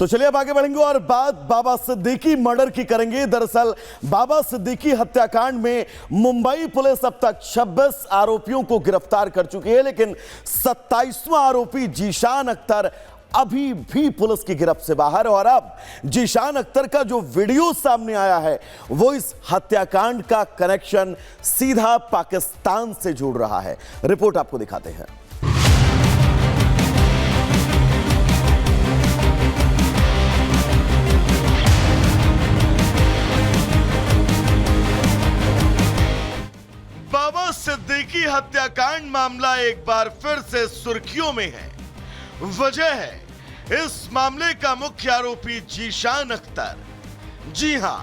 तो चलिए अब आगे बढ़ेंगे और बात बाबा सिद्दीकी मर्डर की करेंगे। दरअसल बाबा सिद्दीकी हत्याकांड में मुंबई पुलिस अब तक 26 आरोपियों को गिरफ्तार कर चुकी है, लेकिन 27वां आरोपी जीशान अख्तर अभी भी पुलिस की गिरफ्त से बाहर। और अब जीशान अख्तर का जो वीडियो सामने आया है वो इस हत्याकांड का कनेक्शन सीधा पाकिस्तान से जोड़ रहा है। रिपोर्ट आपको दिखाते हैं। बाबा सिद्दीकी हत्याकांड मामला एक बार फिर से सुर्खियों में है। वजह है इस मामले का मुख्य आरोपी जीशान अख्तर। जी हां,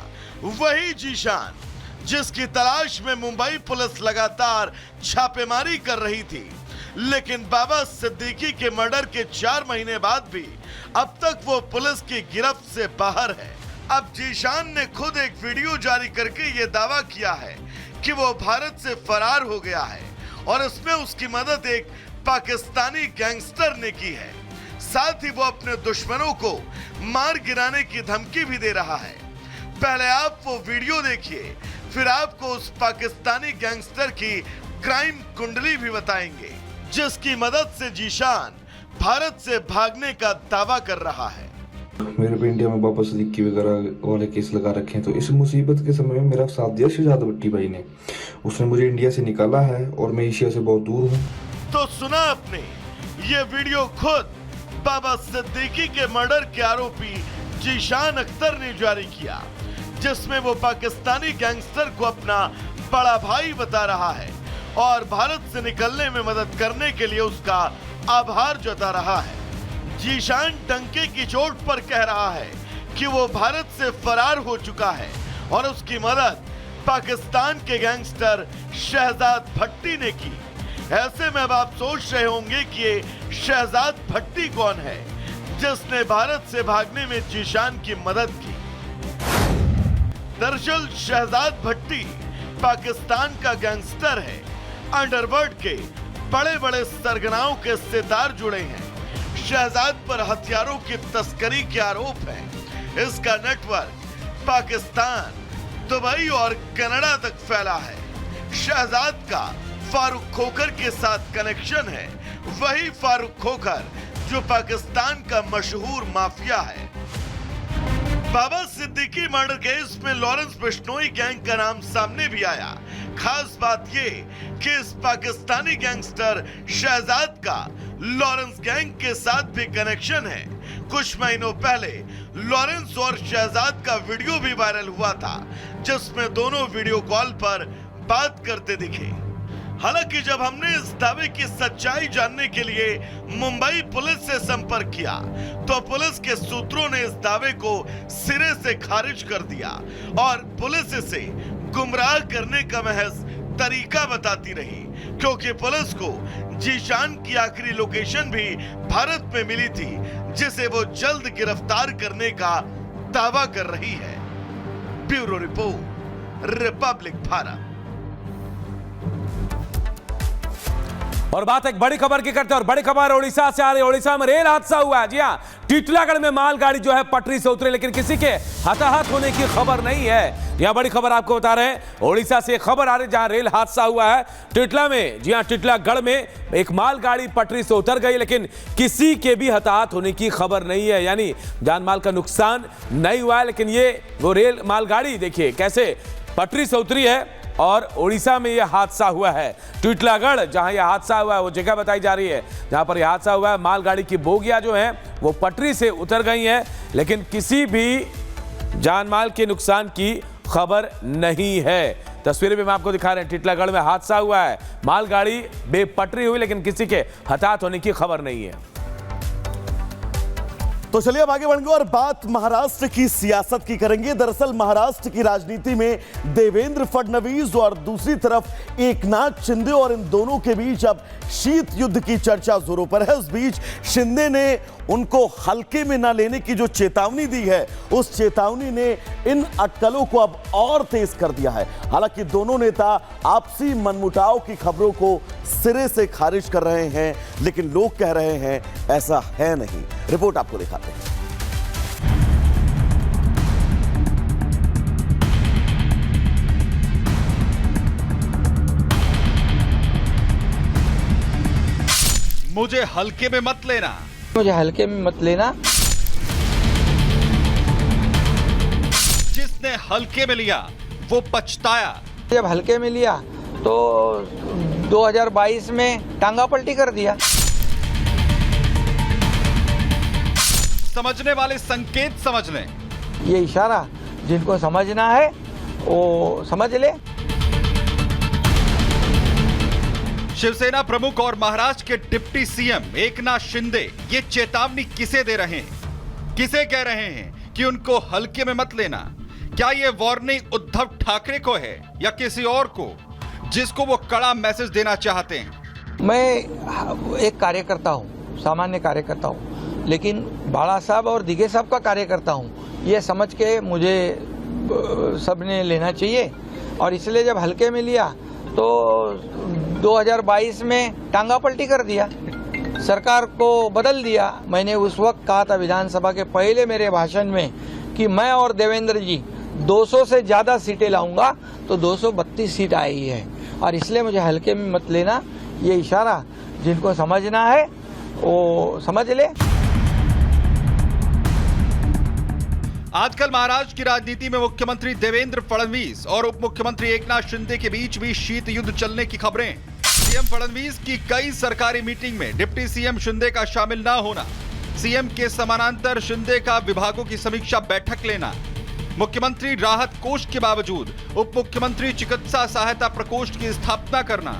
वही जीशान जिसकी तलाश में मुंबई पुलिस लगातार छापेमारी कर रही थी, लेकिन बाबा सिद्दीकी के मर्डर के 4 महीने बाद भी अब तक वो पुलिस की गिरफ्त से बाहर है। अब जीशान ने खुद एक वीडियो जारी करके ये दावा किया है कि वो भारत से फरार हो गया है और इसमें उसकी मदद एक पाकिस्तानी गैंगस्टर ने की है। साथ ही वो अपने दुश्मनों को मार गिराने की धमकी भी दे रहा है। पहले आप वो वीडियो देखिए, फिर आपको उस पाकिस्तानी गैंगस्टर की क्राइम कुंडली भी बताएंगे, जिसकी मदद से जीशान भारत से भागने का दावा कर रहा है। मेरे पे इंडिया में बाबा सिद्दीकी वगैरह वाले केस लगा रखे हैं, तो इस मुसीबत के समय में मेरा साथ दिया शहजाद भट्टी भाई ने। उसने मुझे इंडिया से निकाला है और मैं एशिया से बहुत दूर हूँ। तो सुना आपने, ये वीडियो खुद बाबा सिद्दीकी के मर्डर के आरोपी जीशान अख्तर ने जारी किया, जिसमें वो पाकिस्तानी गैंगस्टर को अपना बड़ा भाई बता रहा है और भारत से निकलने में मदद करने के लिए उसका आभार जता रहा है। जीशान डंके की चोट पर कह रहा है कि वो भारत से फरार हो चुका है और उसकी मदद पाकिस्तान के गैंगस्टर शहजाद भट्टी ने की। ऐसे में अब आप सोच रहे होंगे कि ये शहजाद भट्टी कौन है जिसने भारत से भागने में जीशान की मदद की। दरअसल शहजाद भट्टी पाकिस्तान का गैंगस्टर है। अंडरवर्ल्ड के बड़े बड़े सरगनाओं के सितार जुड़े हैं। शहजाद पर हथियारों की तस्करी के आरोप हैं। इसका नेटवर्क पाकिस्तान, दुबई और कनाडा तक फैला है। शहजाद का फारूक खोखर के साथ कनेक्शन है, वही फारूक खोखर जो पाकिस्तान का मशहूर माफिया है। बाबा सिद्दीकी मर्डर केस में लॉरेंस बिश्नोई गैंग का नाम सामने भी आया। खास बात ये कि इस पाकिस्तानी गैंगस्टर शहजाद का लॉरेंस गैंग के साथ भी कनेक्शन है। कुछ महीनों पहले लॉरेंस और शहजाद का वीडियो भी वायरल हुआ था, जिसमें दोनों वीडियो कॉल पर बात करते दिखे। हालांकि जब हमने इस दावे की सच्चाई जानने के लिए मुंबई पुलिस से संपर्क किया, तो पुलिस के सूत्रों ने इस दावे को सिरे से खारिज कर दिया और पुलिस इसे गुमराह करने का महज तरीका बताती रही, क्योंकि पुलिस को जीशान की आखिरी लोकेशन भी भारत में मिली थी, जिसे वो जल्द गिरफ्तार करने का दावा कर रही है। Bureau report, Republic Bharat. और बात एक बड़ी खबर की करते हैं और बड़ी खबर उड़ीसा से आ रही है। उड़ीसा में रेल हादसा हुआ है। जी हां, टिटलागढ़ में मालगाड़ी जो है पटरी से उतरी, लेकिन किसी के हताहत होने की खबर नहीं है। यह बड़ी खबर आपको बता रहे हैं। उड़ीसा से खबर आ रही है जहां रेल हादसा हुआ है टिटला में। जी हां, टिटलागढ़ में एक मालगाड़ी पटरी से उतर गई, लेकिन किसी के भी हताहत होने की खबर नहीं है, यानी जान माल का नुकसान नहीं हुआ है। लेकिन ये वो रेल मालगाड़ी देखिए कैसे पटरी से उतरी है और उड़ीसा में यह हादसा हुआ है। टिटलागढ़ जहां यह हादसा हुआ है वो जगह बताई जा रही है जहां पर यह हादसा हुआ है। मालगाड़ी की बोगियां जो हैं वो पटरी से उतर गई हैं, लेकिन किसी भी जान माल के नुकसान की खबर नहीं है। तस्वीरें भी हम आपको दिखा रहे हैं। टिटलागढ़ में हादसा हुआ है, मालगाड़ी बेपटरी हुई, लेकिन किसी के हताहत होने की खबर नहीं है। तो चलिए अब आगे बढ़ेंगे और बात महाराष्ट्र की सियासत की करेंगे। दरअसल महाराष्ट्र की राजनीति में देवेंद्र फडणवीस और दूसरी तरफ एकनाथ शिंदे, और इन दोनों के बीच अब शीत युद्ध की चर्चा जोरों पर है। इस बीच शिंदे ने उनको हल्के में ना लेने की जो चेतावनी दी है, उस चेतावनी ने इन अटकलों को अब और तेज कर दिया है। हालांकि दोनों नेता आपसी मनमुटाव की खबरों को सिरे से खारिज कर रहे हैं, लेकिन लोग कह रहे हैं ऐसा है नहीं। रिपोर्ट आपको दिखाते हैं। मुझे हल्के में मत लेना। मुझे हल्के में मत लेना। जिसने हल्के में लिया वो पछताया। जब हल्के में लिया तो 2022 में टांगा पलटी कर दिया। समझने वाले संकेत समझ लें। ये इशारा जिनको समझना है वो समझ ले। शिवसेना प्रमुख और महाराष्ट्र के डिप्टी सीएम एकनाथ शिंदे ये चेतावनी किसे दे रहे हैं, किसे कह रहे हैं कि उनको हल्के में मत लेना? क्या ये वार्निंग उद्धव ठाकरे को है या किसी और को, जिसको वो कड़ा मैसेज देना चाहते हैं? मैं एक कार्यकर्ता हूँ, सामान्य कार्यकर्ता हूँ, लेकिन बाला साहब और दिघे साहब का कार्यकर्ता हूँ। ये समझ के मुझे सबने लेना चाहिए और इसलिए जब हल्के में लिया तो 2022 में टांगा पलटी कर दिया, सरकार को बदल दिया। मैंने उस वक्त कहा था विधानसभा के पहले मेरे भाषण में कि मैं और देवेंद्र जी 200 से ज्यादा सीटें लाऊंगा, तो 232 सीट आई है और इसलिए मुझे हल्के में मत लेना। ये इशारा जिनको समझना है वो समझ ले। आजकल महाराष्ट्र की राजनीति में मुख्यमंत्री देवेंद्र फडणवीस और उप मुख्यमंत्री एकनाथ शिंदे के बीच भी शीत युद्ध चलने की खबरें। सीएम फडणवीस की कई सरकारी मीटिंग में डिप्टी सीएम शिंदे का शामिल ना होना, सीएम के समानांतर शिंदे का विभागों की समीक्षा बैठक लेना, मुख्यमंत्री राहत कोष के बावजूद उप मुख्यमंत्री चिकित्सा सहायता प्रकोष्ठ की स्थापना करना,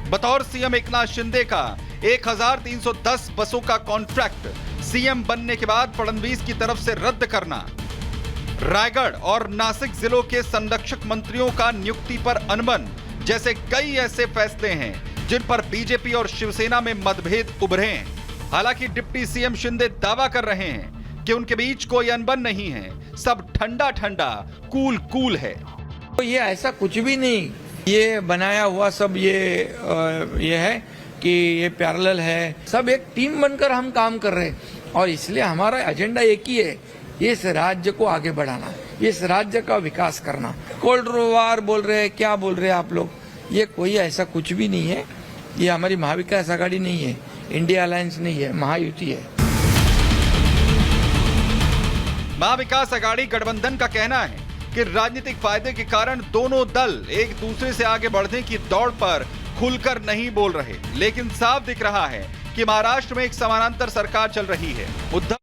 बतौर सीएम एकनाथ शिंदे का 1310 बसों का कॉन्ट्रैक्ट सीएम बनने के बाद फडणवीस की तरफ से रद्द करना, रायगढ़ और नासिक जिलों के संरक्षक मंत्रियों का नियुक्ति पर अनबन जैसे कई ऐसे फैसले हैं जिन पर बीजेपी और शिवसेना में मतभेद उभरे हैं। हालांकि डिप्टी सीएम शिंदे दावा कर रहे हैं कि उनके बीच कोई अनबन नहीं है, सब ठंडा ठंडा कूल है। तो ये ऐसा कुछ भी नहीं, ये बनाया हुआ सब ये है कि ये पैरेलल है, सब एक टीम बनकर हम काम कर रहे हैं और इसलिए हमारा एजेंडा एक ही है, इस राज्य को आगे बढ़ाना, इस राज्य का विकास करना। कोल्ड वार बोल रहे हैं, क्या बोल रहे हैं आप लोग, ये कोई ऐसा कुछ भी नहीं है। ये हमारी महाविकास आघाड़ी नहीं है, इंडिया अलायंस नहीं है, महायुति है। महाविकास आघाड़ी गठबंधन का कहना है कि राजनीतिक फायदे के कारण दोनों दल एक दूसरे से आगे बढ़ने की दौड़ पर खुलकर नहीं बोल रहे, लेकिन साफ दिख रहा है कि महाराष्ट्र में एक समानांतर सरकार चल रही है। उद्धव